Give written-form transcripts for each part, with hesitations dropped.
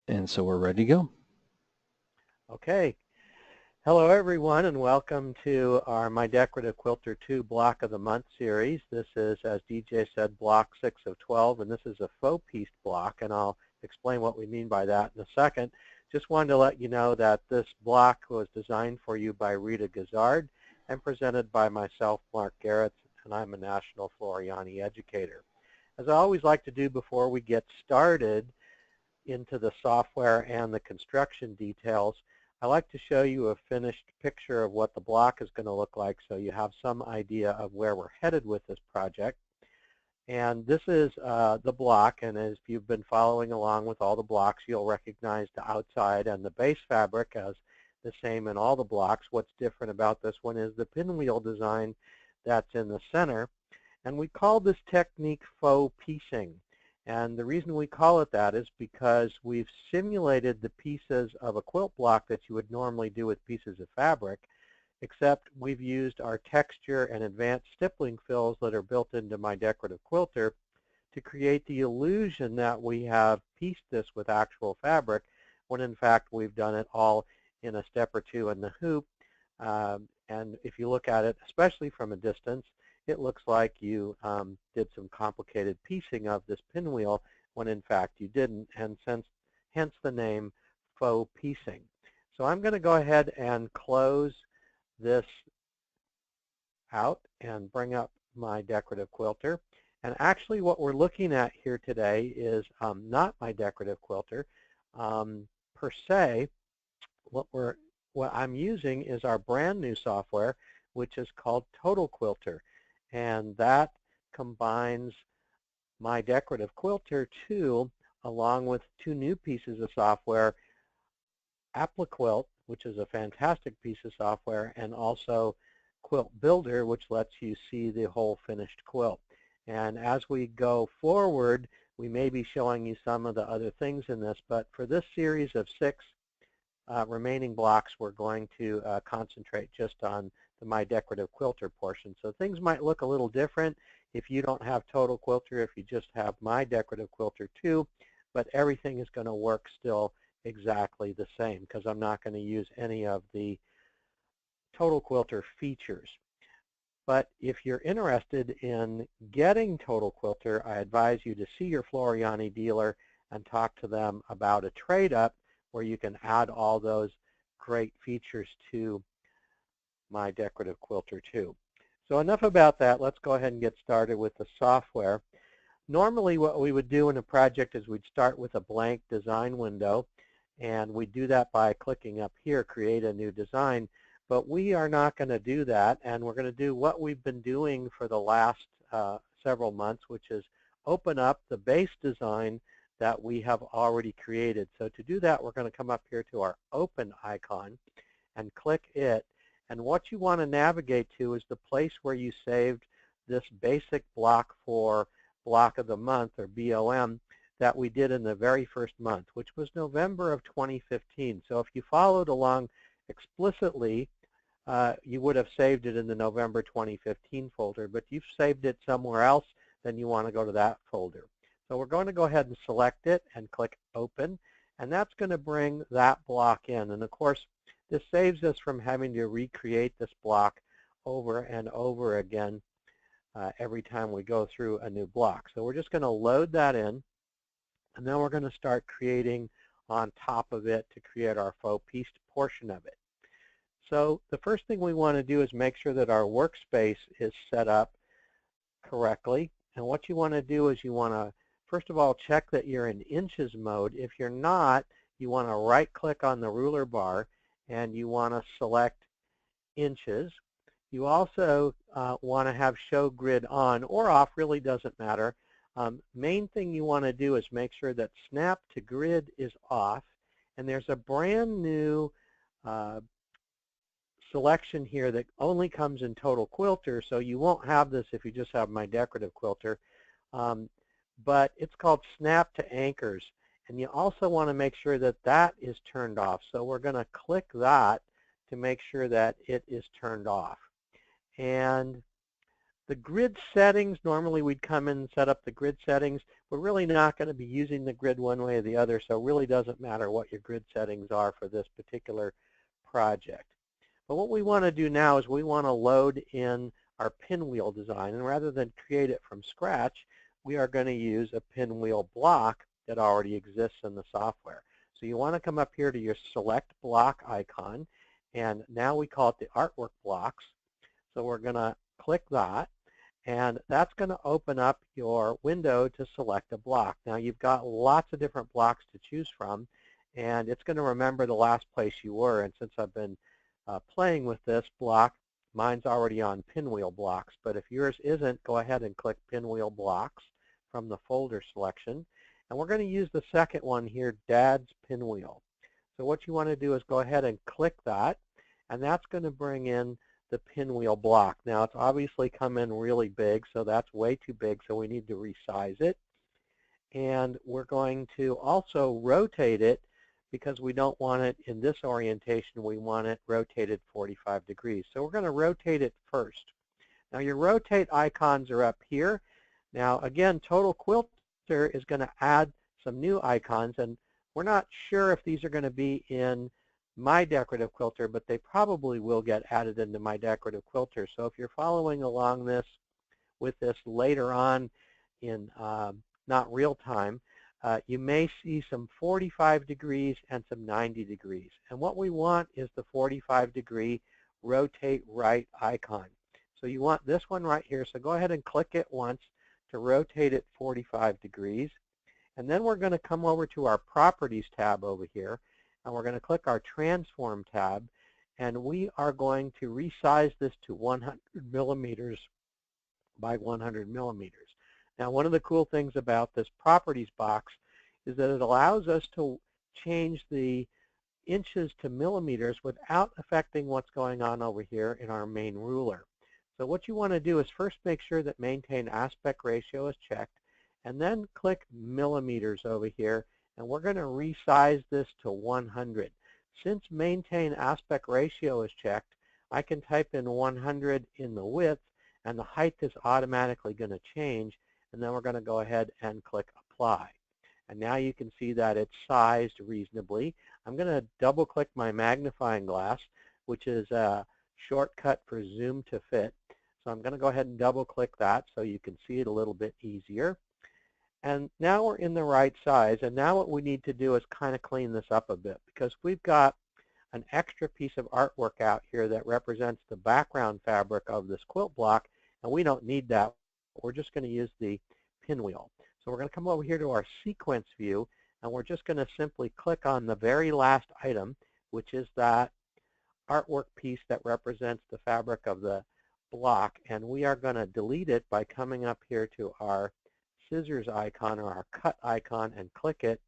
And so we're ready to go. Okay. Hello, everyone, and welcome to our My Decorative Quilter 2 Block of the Month series. This is, as DJ said, Block 6 of 12, and this is a faux pieced block, and I'll explain what we mean by that in a second. Just wanted to let you know that this block was designed for you by Rita Gazard and presented by myself, Mark Garrett, and I'm a National Floriani educator. As I always like to do before we get started into the software and the construction details, I like to show you a finished picture of what the block is going to look like so you have some idea of where we're headed with this project. And this is the block, and if you've been following along with all the blocks, you'll recognize the outside and the base fabric as the same in all the blocks. What's different about this one is the pinwheel design that's in the center. And we call this technique faux piecing. And the reason we call it that is because we've simulated the pieces of a quilt block that you would normally do with pieces of fabric, except we've used our texture and advanced stippling fills that are built into My Decorative Quilter to create the illusion that we have pieced this with actual fabric, when in fact we've done it all in a step or two in the hoop. And if you look at it, especially from a distance, it looks like you did some complicated piecing of this pinwheel when in fact you didn't, and hence the name faux piecing. So I'm going to go ahead and close this out and bring up My Decorative Quilter. And actually what we're looking at here today is not My Decorative Quilter per se. What I'm using is our brand new software, which is called Total Quilter. And that combines My Decorative Quilter 2 along with two new pieces of software, AppliQuilt, which is a fantastic piece of software, and also Quilt Builder, which lets you see the whole finished quilt. And as we go forward, we may be showing you some of the other things in this, but for this series of 6 remaining blocks, we're going to concentrate just on the My Decorative Quilter portion. So things might look a little different if you don't have Total Quilter, if you just have My Decorative Quilter 2, but everything is going to work still exactly the same because I'm not going to use any of the Total Quilter features. But if you're interested in getting Total Quilter, I advise you to see your Floriani dealer and talk to them about a trade-up where you can add all those great features to My Decorative Quilter 2. So enough about that. Let's go ahead and get started with the software. Normally what we would do in a project is we'd start with a blank design window, and we do that by clicking up here, Create a New Design. But we are not going to do that, and we're going to do what we've been doing for the last several months, which is open up the base design that we have already created. So to do that, we're going to come up here to our Open icon and click it. And what you want to navigate to is the place where you saved this basic block for Block of the Month, or BOM, that we did in the very first month, which was November of 2015. So if you followed along explicitly, you would have saved it in the November 2015 folder, but you've saved it somewhere else, then you want to go to that folder. So we're going to go ahead and select it and click Open, and that's going to bring that block in. And of course, this saves us from having to recreate this block over and over again every time we go through a new block. So we're just going to load that in, and then we're going to start creating on top of it to create our faux pieced portion of it. So the first thing we want to do is make sure that our workspace is set up correctly. And what you want to do is you want to, first of all, check that you're in inches mode. If you're not, you want to right-click on the ruler bar, and you want to select inches. You also want to have show grid on or off, really doesn't matter. Main thing you want to do is make sure that snap to grid is off, and there's a brand new selection here that only comes in Total Quilter, so you won't have this if you just have My Decorative Quilter, but it's called Snap to Anchors, and you also want to make sure that that is turned off. So we're going to click that to make sure that it is turned off. And The grid settings, normally we'd come in and set up the grid settings. We're really not going to be using the grid one way or the other, so it really doesn't matter what your grid settings are for this particular project. But what we want to do now is we want to load in our pinwheel design, and rather than create it from scratch, we are going to use a pinwheel block that already exists in the software. So you want to come up here to your select block icon, and now we call it the artwork blocks. So we're going to click that, and that's going to open up your window to select a block. Now you've got lots of different blocks to choose from, and it's going to remember the last place you were. And since I've been playing with this block, mine's already on pinwheel blocks. But if yours isn't, go ahead and click pinwheel blocks from the folder selection. And we're going to use the second one here, Dad's Pinwheel. So what you want to do is go ahead and click that, and that's going to bring in the pinwheel block. Now it's obviously come in really big, so that's way too big, so we need to resize it. And we're going to also rotate it because we don't want it in this orientation. We want it rotated 45 degrees. So we're going to rotate it first. Now your rotate icons are up here. Now again, Total Quilter is going to add some new icons, and we're not sure if these are going to be in My Decorative Quilter, but they probably will get added into My Decorative Quilter. So if you're following along with this later on in not real time, you may see some 45 degrees and some 90 degrees. And what we want is the 45-degree rotate right icon. So you want this one right here. So go ahead and click it once to rotate it 45 degrees. And then we're going to come over to our Properties tab over here, and we're going to click our Transform tab, and we are going to resize this to 100 millimeters by 100 millimeters. Now, one of the cool things about this Properties box is that it allows us to change the inches to millimeters without affecting what's going on over here in our main ruler. So what you want to do is first make sure that Maintain Aspect Ratio is checked, and then click millimeters over here, and we're going to resize this to 100. Since Maintain Aspect Ratio is checked, I can type in 100 in the width, and the height is automatically going to change, and then we're going to go ahead and click Apply. And now you can see that it's sized reasonably. I'm going to double click my magnifying glass, which is a shortcut for Zoom to Fit. So I'm going to go ahead and double click that so you can see it a little bit easier. And now we're in the right size, and now what we need to do is kind of clean this up a bit, because we've got an extra piece of artwork out here that represents the background fabric of this quilt block, and we don't need that. We're just going to use the pinwheel. So we're going to come over here to our sequence view, and we're just going to simply click on the very last item, which is that artwork piece that represents the fabric of the block, and we are going to delete it by coming up here to our scissors icon or our cut icon and click it,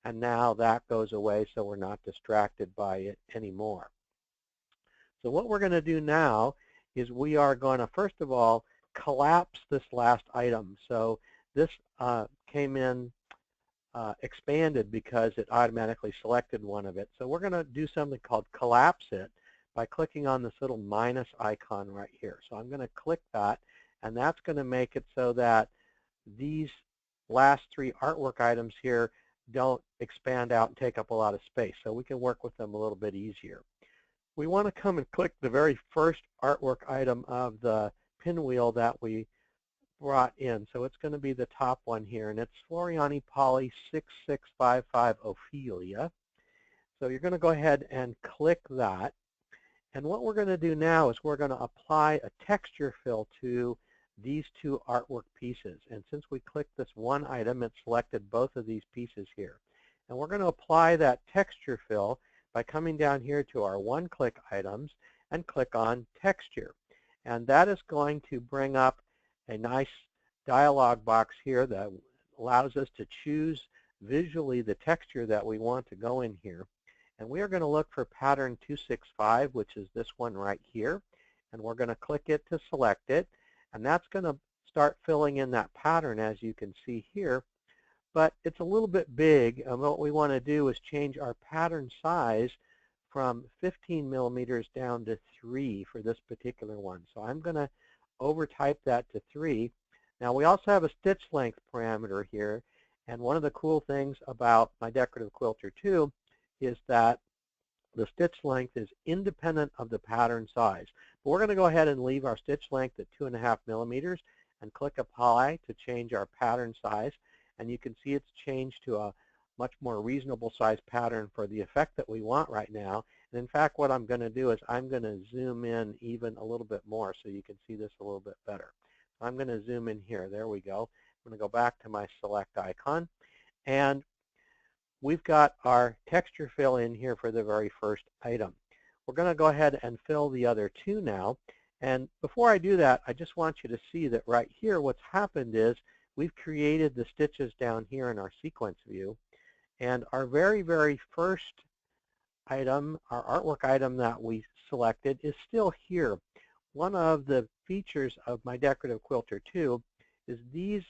and now that goes away so we're not distracted by it anymore. So what we're going to do now is we are going to first of all collapse this last item. So this came in expanded because it automatically selected one of it. So we're going to do something called collapse it by clicking on this little minus icon right here. So I'm going to click that, and that's going to make it so that these last three artwork items here don't expand out and take up a lot of space. So we can work with them a little bit easier. We want to come and click the very first artwork item of the pinwheel that we brought in. So it's going to be the top one here, and it's Floriani Poly 6655 Ophelia. So you're going to go ahead and click that. And what we're going to do now is we're going to apply a texture fill to these two artwork pieces. And since we clicked this one item, it selected both of these pieces here. And we're going to apply that texture fill by coming down here to our one-click items and click on Texture. And that is going to bring up a nice dialog box here that allows us to choose visually the texture that we want to go in here. And we are going to look for pattern 265, which is this one right here. And we're going to click it to select it. And that's going to start filling in that pattern, as you can see here. But it's a little bit big, and what we want to do is change our pattern size from 15 millimeters down to 3 for this particular one. So I'm going to overtype that to 3. Now we also have a stitch length parameter here, and one of the cool things about my Decorative Quilter 2 is that the stitch length is independent of the pattern size. But we're going to go ahead and leave our stitch length at 2.5 millimeters and click Apply to change our pattern size. And you can see it's changed to a much more reasonable size pattern for the effect that we want right now. And in fact, what I'm going to do is I'm going to zoom in even a little bit more so you can see this a little bit better. So I'm going to zoom in here. There we go. I'm going to go back to my select icon. And we've got our texture fill in here for the very first item. We're going to go ahead and fill the other two now. And before I do that, I just want you to see that right here what's happened is we've created the stitches down here in our sequence view. And our very, very first item, our artwork item that we selected, is still here. One of the features of my Decorative Quilter 2 is these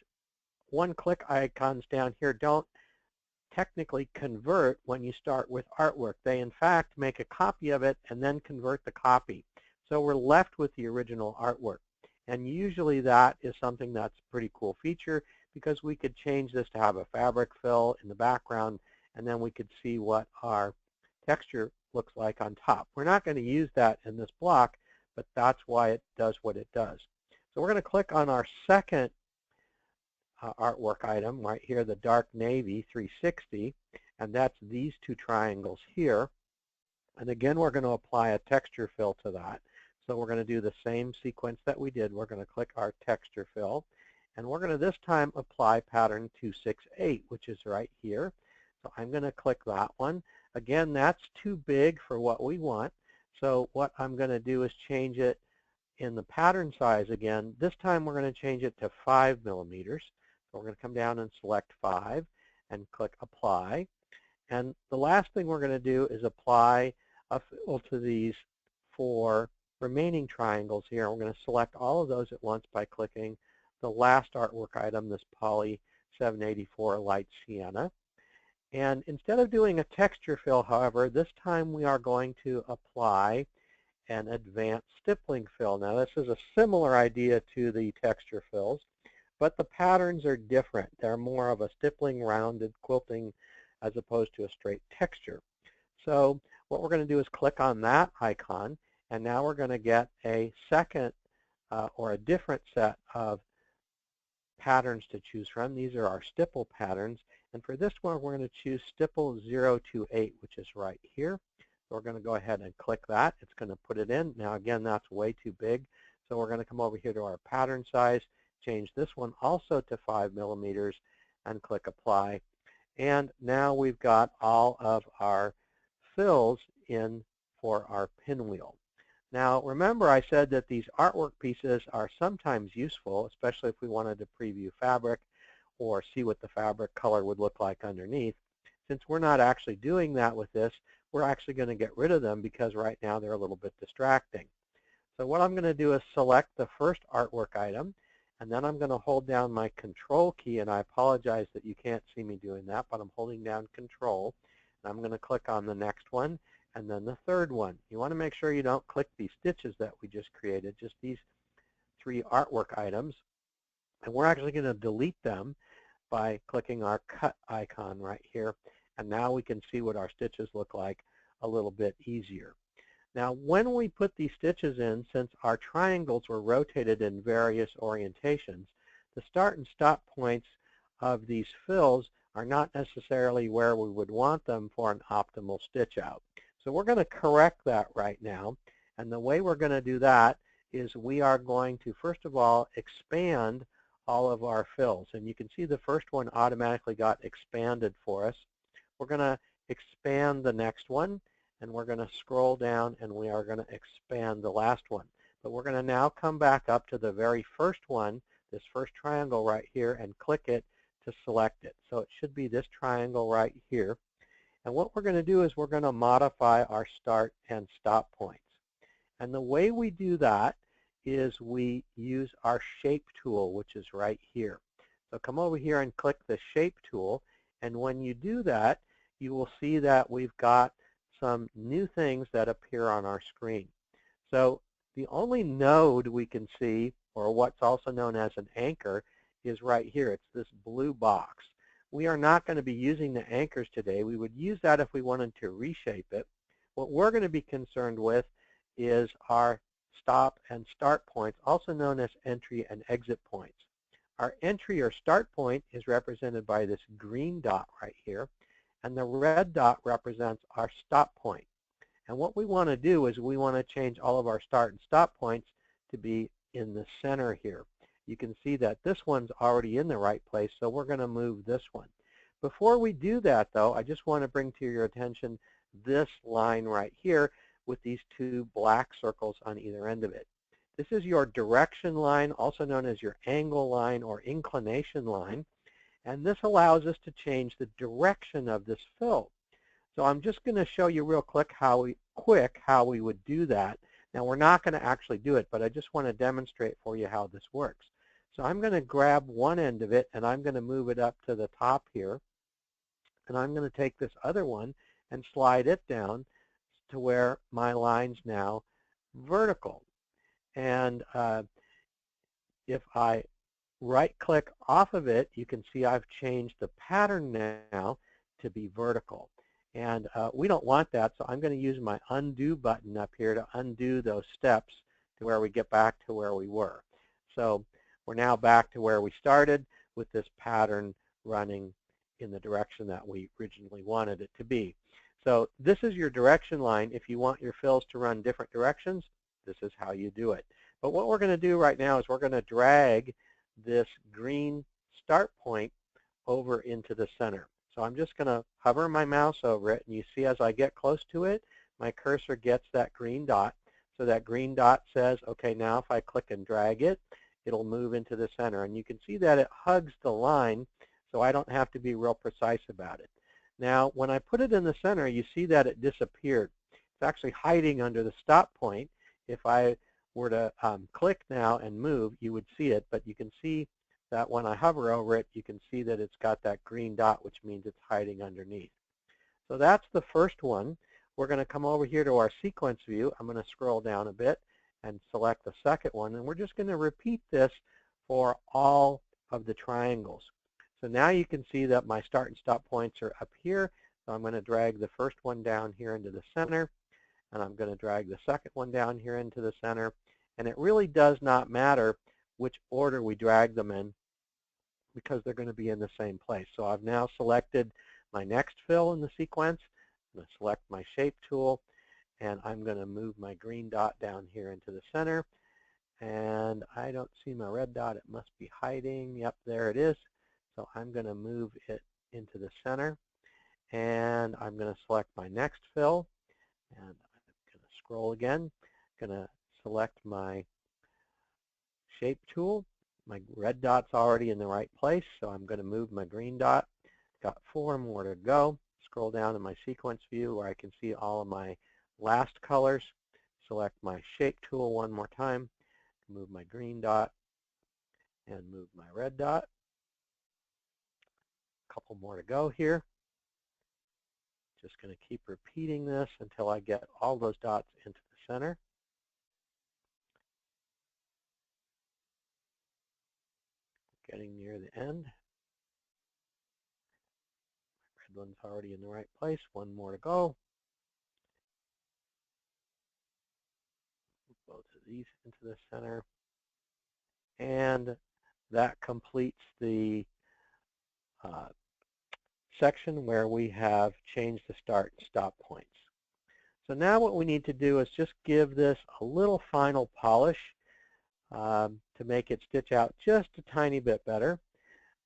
one-click icons down here don't technically convert when you start with artwork. They in fact make a copy of it and then convert the copy. So we're left with the original artwork. And usually that is something that's a pretty cool feature because we could change this to have a fabric fill in the background and then we could see what our texture looks like on top. We're not going to use that in this block, but that's why it does what it does. So we're going to click on our second artwork item right here, the dark navy 360, and that's these two triangles here. And again, we're going to apply a texture fill to that. So we're going to do the same sequence that we did. We're going to click our texture fill, and we're going to this time apply pattern 268, which is right here. So I'm going to click that one. Again, that's too big for what we want. So what I'm going to do is change it in the pattern size again. This time we're going to change it to 5 millimeters. So we're going to come down and select 5 and click Apply. And the last thing we're going to do is apply a fill to these 4 remaining triangles here. We're going to select all of those at once by clicking the last artwork item, this Poly 784 Light Sienna. And instead of doing a texture fill, however, this time we are going to apply an advanced stippling fill. Now this is a similar idea to the texture fills, but the patterns are different. They're more of a stippling rounded quilting as opposed to a straight texture. So what we're going to do is click on that icon, and now we're going to get a second or a different set of patterns to choose from. These are our stipple patterns. And for this one, we're going to choose stipple 028, which is right here. So we're going to go ahead and click that. It's going to put it in. Now, again, that's way too big. So we're going to come over here to our pattern size, change this one also to 5 millimeters, and click Apply. And now we've got all of our fills in for our pinwheel. Now, remember I said that these artwork pieces are sometimes useful, especially if we wanted to preview fabric or see what the fabric color would look like underneath. Since we're not actually doing that with this, we're actually going to get rid of them because right now they're a little bit distracting. So what I'm going to do is select the first artwork item, and then I'm going to hold down my Control key, and I apologize that you can't see me doing that, but I'm holding down Control, and I'm going to click on the next one, and then the third one. You want to make sure you don't click these stitches that we just created, just these 3 artwork items, and we're actually going to delete them by clicking our cut icon right here, and now we can see what our stitches look like a little bit easier. Now when we put these stitches in, since our triangles were rotated in various orientations, the start and stop points of these fills are not necessarily where we would want them for an optimal stitch out. So we're going to correct that right now, and the way we're going to do that is we are going to first of all expand all of our fills. And you can see the first one automatically got expanded for us. We're going to expand the next one, and we're going to scroll down, and we are going to expand the last one. But we're going to now come back up to the very first one, this first triangle right here, and click it to select it. So it should be this triangle right here. And what we're going to do is we're going to modify our start and stop points. And the way we do that is we use our shape tool, which is right here. So come over here and click the shape tool, and when you do that, you will see that we've got some new things that appear on our screen. So the only node we can see or what's also known as an anchor, is right here. It's this blue box. We are not going to be using the anchors today. We would use that if we wanted to reshape it. What we're going to be concerned with is our stop and start points, also known as entry and exit points. Our entry or start point is represented by this green dot right here, and the red dot represents our stop point. And what we want to do is we want to change all of our start and stop points to be in the center here. You can see that this one's already in the right place, so we're going to move this one. Before we do that, though, I just want to bring to your attention this line right here with these two black circles on either end of it. This is your direction line, also known as your angle line or inclination line, and this allows us to change the direction of this fill. So I'm just going to show you real quick how we would do that. Now, we're not going to actually do it, but I just want to demonstrate for you how this works. So I'm going to grab one end of it, and I'm going to move it up to the top here. And I'm going to take this other one and slide it down to where my line's now vertical. And if I right-click off of it, you can see I've changed the pattern now to be vertical. And we don't want that, so I'm going to use my undo button up here to undo those steps to where we get back to where we were. So we're now back to where we started with this pattern running in the direction that we originally wanted it to be. So this is your direction line. If you want your fills to run different directions, this is how you do it. But what we're going to do right now is we're going to drag this green start point over into the center. So I'm just going to hover my mouse over it, and you see as I get close to it, my cursor gets that green dot. So that green dot says, okay, now if I click and drag it, it'll move into the center. And you can see that it hugs the line, so I don't have to be real precise about it. Now, when I put it in the center, you see that it disappeared. It's actually hiding under the stop point. If I were to click now and move, you would see it, but you can see that when I hover over it, you can see that it's got that green dot, which means it's hiding underneath. So that's the first one. We're going to come over here to our sequence view. I'm going to scroll down a bit and select the second one, and we're just going to repeat this for all of the triangles. So now you can see that my start and stop points are up here. So I'm going to drag the first one down here into the center, and I'm going to drag the second one down here into the center. And it really does not matter which order we drag them in, because they're going to be in the same place. So I've now selected my next fill in the sequence. I'm going to select my shape tool, and I'm going to move my green dot down here into the center. And I don't see my red dot. It must be hiding. Yep, there it is. So I'm going to move it into the center, and I'm going to select my next fill, and I'm going to scroll again. I'm going to select my shape tool. My red dot's already in the right place, so I'm going to move my green dot. Got 4 more to go. Scroll down to my sequence view where I can see all of my last colors. Select my shape tool one more time. Move my green dot and move my red dot. A couple more to go here. Just going to keep repeating this until I get all those dots into the center. Getting near the end. Red one's already in the right place. One more to go. Both of these into the center. And that completes the section where we have changed the start and stop points. So now what we need to do is just give this a little final polish to make it stitch out just a tiny bit better.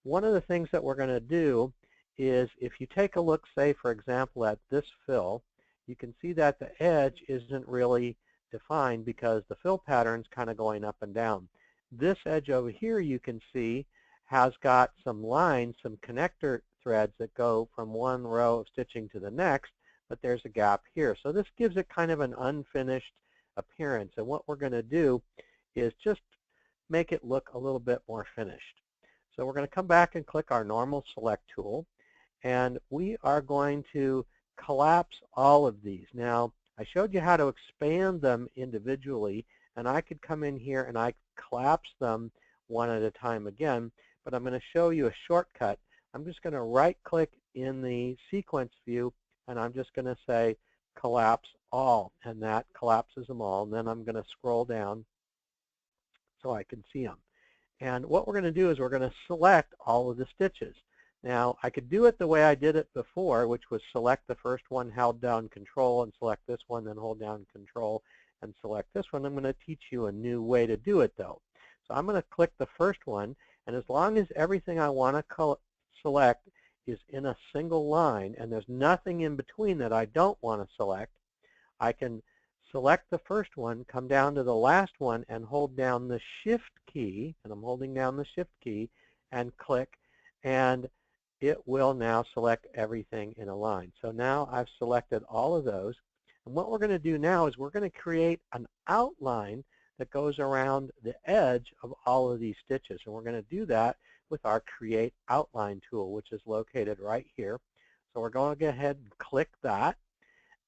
One of the things that we're going to do is, if you take a look, say, for example, at this fill, you can see that the edge isn't really defined because the fill pattern's kind of going up and down. This edge over here, you can see, has got some lines, some connector threads that go from one row of stitching to the next, but there's a gap here. So this gives it kind of an unfinished appearance. And what we're going to do is just make it look a little bit more finished. So we're going to come back and click our normal select tool, and we are going to collapse all of these. Now, I showed you how to expand them individually And I could come in here and I collapse them one at a time again, but I'm going to show you a shortcut. I'm just going to right-click in the sequence view, and I'm just going to say collapse all, and that collapses them all. And then I'm going to scroll down so I can see them. And what we're going to do is we're going to select all of the stitches. Now, I could do it the way I did it before, which was select the first one, held down Control, and select this one, then hold down Control, and select this one. I'm going to teach you a new way to do it, though. So I'm going to click the first one, and as long as everything I want to select is in a single line, and there's nothing in between that I don't want to select, I can select the first one, come down to the last one, and hold down the Shift key, and I'm holding down the Shift key, and click, and it will now select everything in a line. So now I've selected all of those, and what we're going to do now is we're going to create an outline that goes around the edge of all of these stitches, and we're going to do that with our Create Outline tool, which is located right here. So we're going to go ahead and click that.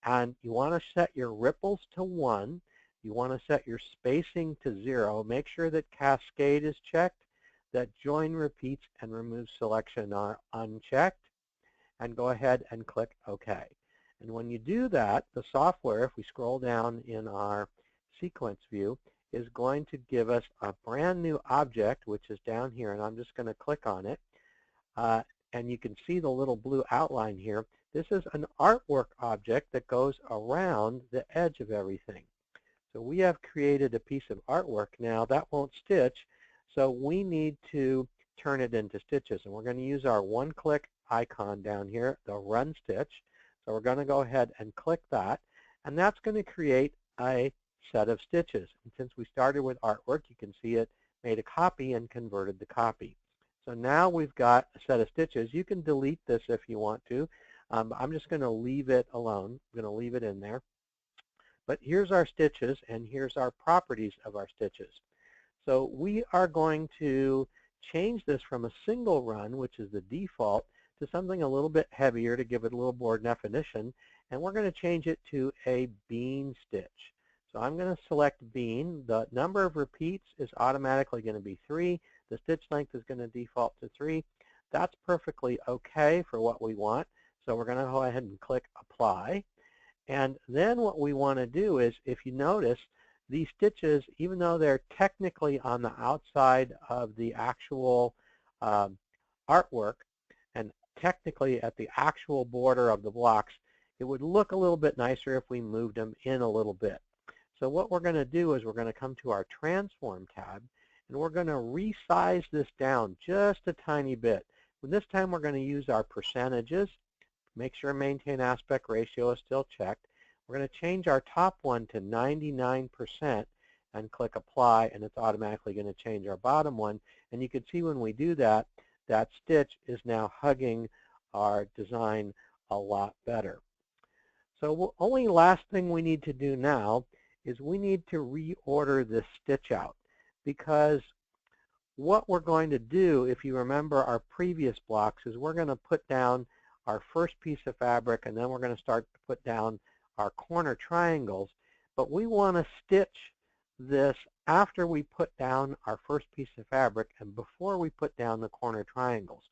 And you want to set your ripples to 1. You want to set your spacing to 0. Make sure that Cascade is checked, that Join Repeats and Remove Selection are unchecked, and go ahead and click OK. And when you do that, the software, if we scroll down in our sequence view, is going to give us a brand new object, which is down here, and I'm just going to click on it. And you can see the little blue outline here. This is an artwork object that goes around the edge of everything. So we have created a piece of artwork now. That won't stitch, so we need to turn it into stitches. And we're going to use our one-click icon down here, the Run Stitch. So we're going to go ahead and click that, and that's going to create a set of stitches. And since we started with artwork, you can see it made a copy and converted the copy. So now we've got a set of stitches. You can delete this if you want to. I'm just going to leave it alone. I'm going to leave it in there. But here's our stitches, and here's our properties of our stitches. So we are going to change this from a single run, which is the default, to something a little bit heavier to give it a little more definition. And we're going to change it to a bean stitch. So I'm going to select bean. The number of repeats is automatically going to be 3. The stitch length is going to default to 3. That's perfectly okay for what we want. So we're going to go ahead and click Apply. And then what we want to do is, if you notice, these stitches, even though they're technically on the outside of the actual artwork and technically at the actual border of the blocks, it would look a little bit nicer if we moved them in a little bit. So what we're going to do is we're going to come to our Transform tab, and we're going to resize this down just a tiny bit. And this time we're going to use our percentages. Make sure Maintain Aspect Ratio is still checked. We're going to change our top one to 99% and click Apply, and it's automatically going to change our bottom one. And you can see when we do that, that stitch is now hugging our design a lot better. So only last thing we need to do now is we need to reorder this stitch out, because what we're going to do, if you remember our previous blocks, is we're going to put down our first piece of fabric, and then we're going to start to put down our corner triangles. But we want to stitch this after we put down our first piece of fabric and before we put down the corner triangles.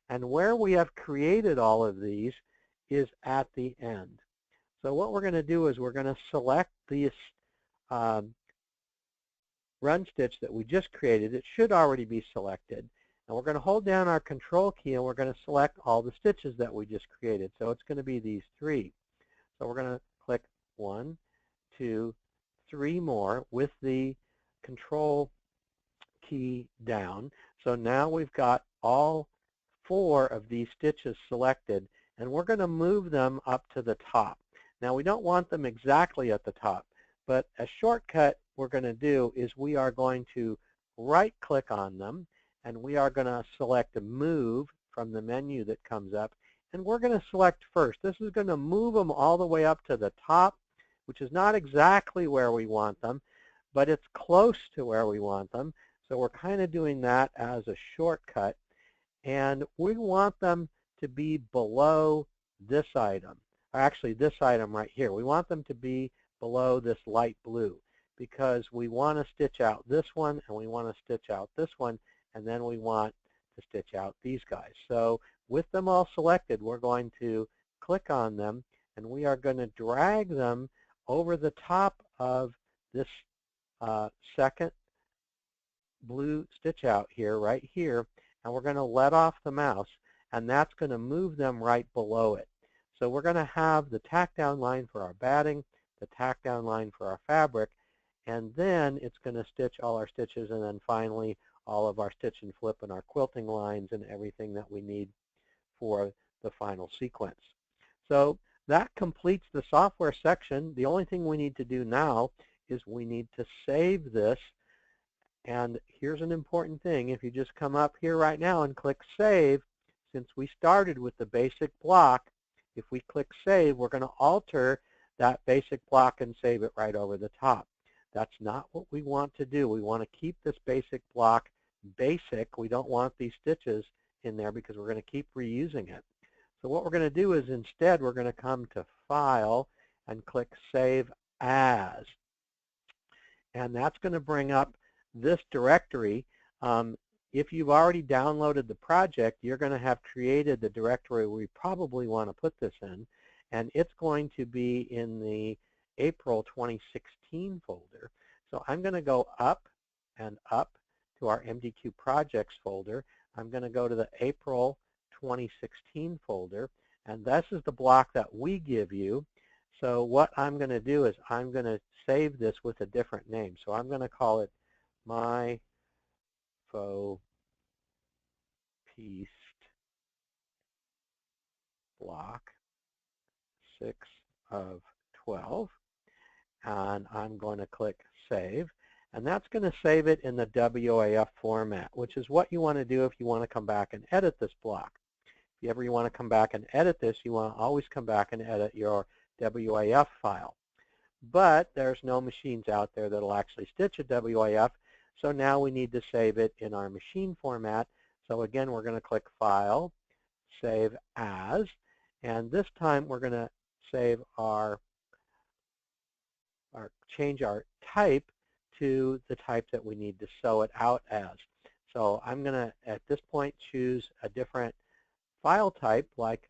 And where we have created all of these is at the end. So what we're going to do is we're going to select this run stitch that we just created. It should already be selected. And we're going to hold down our Control key, and we're going to select all the stitches that we just created. So it's going to be these 3. So we're going to click 1, 2, 3 more with the Control key down. So now we've got all 4 of these stitches selected, and we're going to move them up to the top. Now, we don't want them exactly at the top, but a shortcut we're going to do is we are going to right-click on them, and we are going to select Move from the menu that comes up, and we're going to select first. This is going to move them all the way up to the top, which is not exactly where we want them, but it's close to where we want them. So we're kind of doing that as a shortcut, and we want them to be below this item, or actually this item right here. We want them to be below this light blue, because we want to stitch out this one, and we want to stitch out this one, and then we want to stitch out these guys. So with them all selected, we're going to click on them, and we are going to drag them over the top of this second blue stitch out here, right here, and we're going to let off the mouse, and that's going to move them right below it. So we're going to have the tack down line for our batting, the tack down line for our fabric, and then it's going to stitch all our stitches, and then finally all of our stitch and flip and our quilting lines and everything that we need for the final sequence. So that completes the software section. The only thing we need to do now is we need to save this. And here's an important thing. If you just come up here right now and click Save, since we started with the basic block, if we click Save, we're going to alter that basic block and save it right over the top. That's not what we want to do. We want to keep this basic block basic. We don't want these stitches in there because we're going to keep reusing it. So what we're going to do is instead we're going to come to File and click Save As. And that's going to bring up this directory. If you've already downloaded the project, you're going to have created the directory we probably want to put this in, and it's going to be in the April 2016 folder. So I'm going to go up and up to our MDQ projects folder. I'm going to go to the April 2016 folder, and this is the block that we give you. So what I'm going to do is I'm going to save this with a different name. So I'm going to call it My Faux Pieced Block 6 of 12. And I'm going to click Save. And that's going to save it in the WAF format, which is what you want to do if you want to come back and edit this block. If you ever want to come back and edit this, you want to always come back and edit your WAF file. But there's no machines out there that will actually stitch a WAF, so now we need to save it in our machine format. So again, we're going to click File, Save As, and this time we're going to save change our type to the type that we need to sew it out as. So I'm going to, at this point, choose a different file type like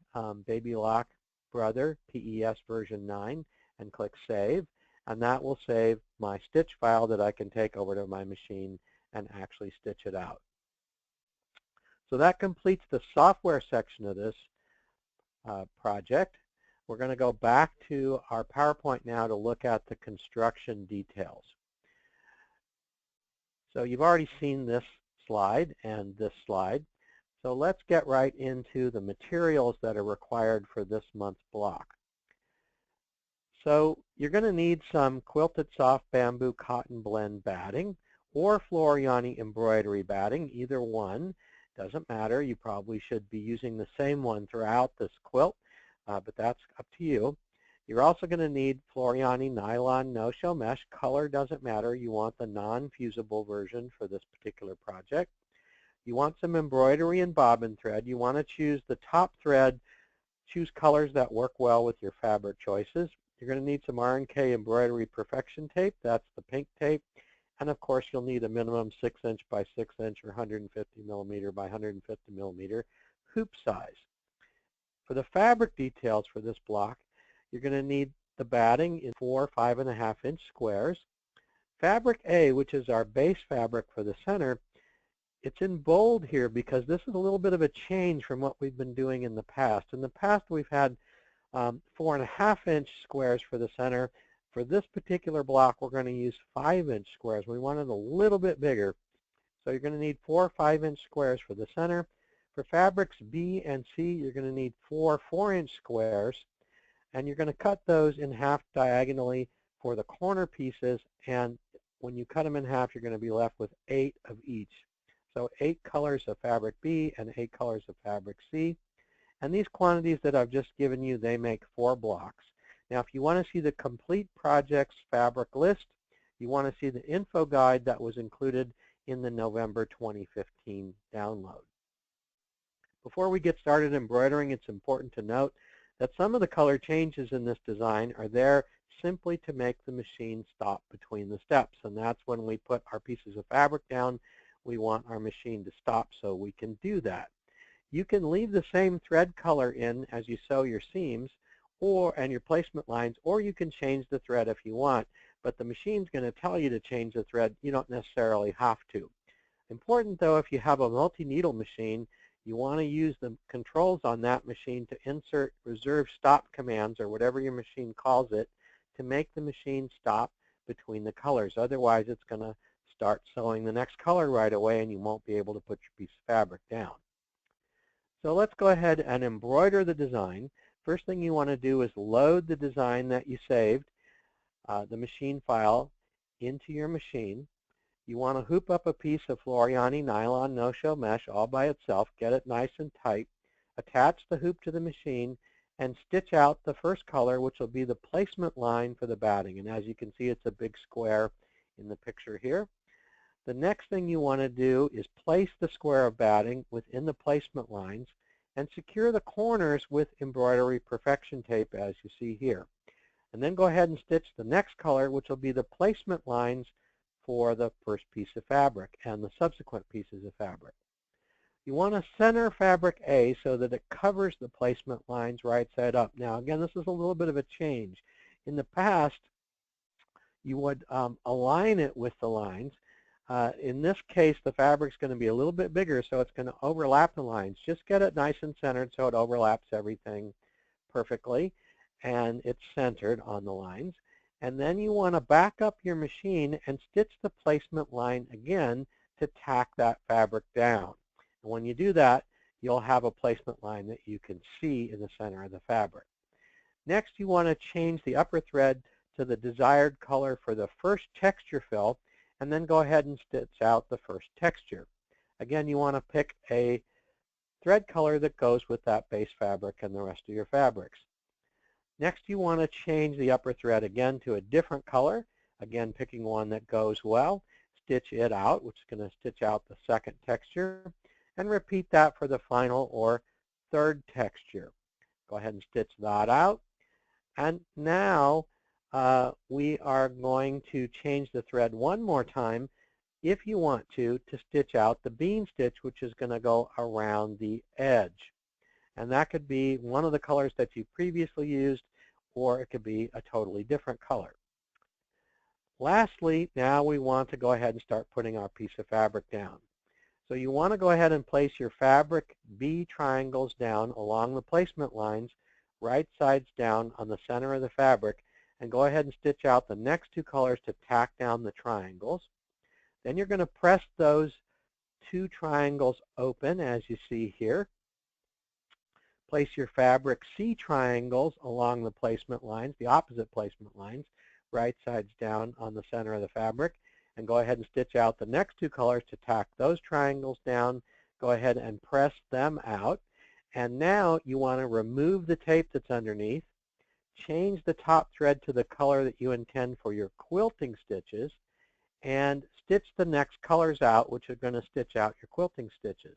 Baby Lock Brother PES version 9 and click Save, and that will save my stitch file that I can take over to my machine and actually stitch it out. So that completes the software section of this project. We're going to go back to our PowerPoint now to look at the construction details. So you've already seen this slide and this slide. So let's get right into the materials that are required for this month's block. So you're going to need some quilted soft bamboo cotton blend batting or Floriani embroidery batting, either one. Doesn't matter. You probably should be using the same one throughout this quilt, but that's up to you. You're also going to need Floriani nylon no-show mesh. Color doesn't matter. You want the non-fusible version for this particular project. You want some embroidery and bobbin thread. You want to choose the top thread. Choose colors that work well with your fabric choices. You're going to need some R&K embroidery perfection tape. That's the pink tape. And of course, you'll need a minimum 6-inch by 6-inch or 150 millimeter by 150 millimeter hoop size. For the fabric details for this block, you're going to need the batting in 4 5.5-inch squares. Fabric A, which is our base fabric for the center, it's in bold here because this is a little bit of a change from what we've been doing in the past. In the past, we've had 4.5-inch squares for the center. For this particular block, we're going to use 5-inch squares. We want it a little bit bigger. So you're going to need 4 5-inch squares for the center. For fabrics B and C, you're going to need 4 4-inch squares. And you're going to cut those in half diagonally for the corner pieces. And when you cut them in half, you're going to be left with 8 of each. So 8 colors of fabric B and 8 colors of fabric C. And these quantities that I've just given you, they make 4 blocks. Now, if you want to see the complete project's fabric list, you want to see the info guide that was included in the November 2015 download. Before we get started embroidering, it's important to note that some of the color changes in this design are there simply to make the machine stop between the steps. And that's when we put our pieces of fabric down. We want our machine to stop so we can do that. You can leave the same thread color in as you sew your seams and your placement lines, or you can change the thread if you want. But the machine's going to tell you to change the thread. You don't necessarily have to. Important, though, if you have a multi-needle machine, you want to use the controls on that machine to insert reserve stop commands, or whatever your machine calls it, to make the machine stop between the colors. Otherwise, it's going to start sewing the next color right away, and you won't be able to put your piece of fabric down. So let's go ahead and embroider the design. First thing you want to do is load the design that you saved, the machine file, into your machine. You want to hoop up a piece of Floriani nylon no-show mesh all by itself, get it nice and tight, attach the hoop to the machine, and stitch out the first color, which will be the placement line for the batting. And as you can see, it's a big square in the picture here. The next thing you want to do is place the square of batting within the placement lines and secure the corners with embroidery perfection tape, as you see here. And then go ahead and stitch the next color, which will be the placement lines for the first piece of fabric and the subsequent pieces of fabric. You want to center fabric A so that it covers the placement lines right side up. Now, again, this is a little bit of a change. In the past, you would align it with the lines. In this case, the fabric's going to be a little bit bigger, so it's going to overlap the lines. Just get it nice and centered so it overlaps everything perfectly, and it's centered on the lines. And then you want to back up your machine and stitch the placement line again to tack that fabric down. And when you do that, you'll have a placement line that you can see in the center of the fabric. Next, you want to change the upper thread to the desired color for the first texture fill, and then go ahead and stitch out the first texture. Again, you want to pick a thread color that goes with that base fabric and the rest of your fabrics. Next, you want to change the upper thread again to a different color, again picking one that goes well. Stitch it out, which is going to stitch out the second texture, and repeat that for the final or third texture. Go ahead and stitch that out. And now we are going to change the thread one more time, if you want to stitch out the bean stitch, which is going to go around the edge. And that could be one of the colors that you previously used, or it could be a totally different color. Lastly, now we want to go ahead and start putting our piece of fabric down. So you want to go ahead and place your fabric B triangles down along the placement lines, right sides down on the center of the fabric, and go ahead and stitch out the next two colors to tack down the triangles. Then you're going to press those two triangles open, as you see here. Place your fabric C triangles along the placement lines, the opposite placement lines, right sides down on the center of the fabric, and go ahead and stitch out the next two colors to tack those triangles down. Go ahead and press them out. And now you want to remove the tape that's underneath, change the top thread to the color that you intend for your quilting stitches, and stitch the next colors out, which are going to stitch out your quilting stitches.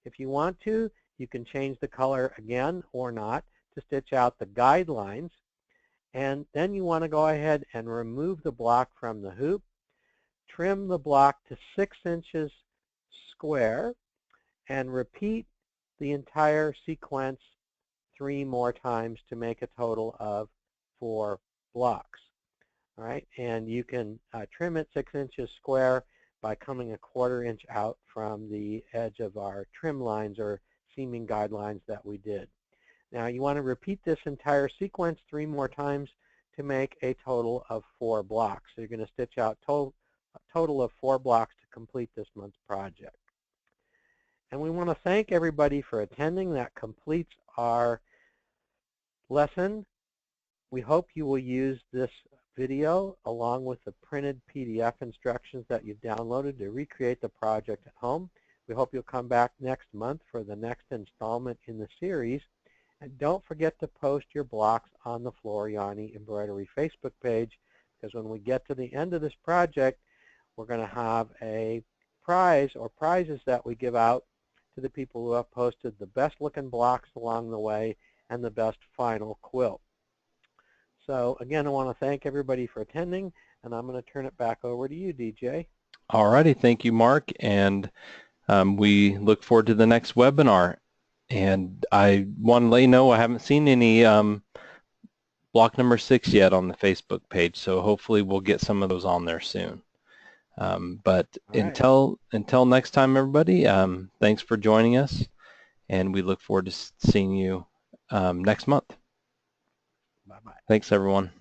If you want to, you can change the color again or not to stitch out the guidelines. And then you want to go ahead and remove the block from the hoop, trim the block to 6 inches square, and repeat the entire sequence 3 more times to make a total of 4 blocks. All right, and you can trim it 6 inches square by coming 1/4 inch out from the edge of our trim lines or seaming guidelines that we did. Now you want to repeat this entire sequence 3 more times to make a total of 4 blocks. So you're going to stitch out a total of 4 blocks to complete this month's project. And we want to thank everybody for attending. That completes our lesson. We hope you will use this video along with the printed PDF instructions that you've downloaded to recreate the project at home. We hope you'll come back next month for the next installment in the series. And don't forget to post your blocks on the Floriani Embroidery Facebook page, because when we get to the end of this project, we're going to have a prize or prizes that we give out to the people who have posted the best looking blocks along the way and the best final quilt. So again, I want to thank everybody for attending, and I'm going to turn it back over to you, DJ. All righty, thank you, Mark, and we look forward to the next webinar. And I want to let you know I haven't seen any block number 6 yet on the Facebook page, so hopefully we'll get some of those on there soon. But until next time, everybody, thanks for joining us, and we look forward to seeing you next month. Bye-bye. Thanks, everyone.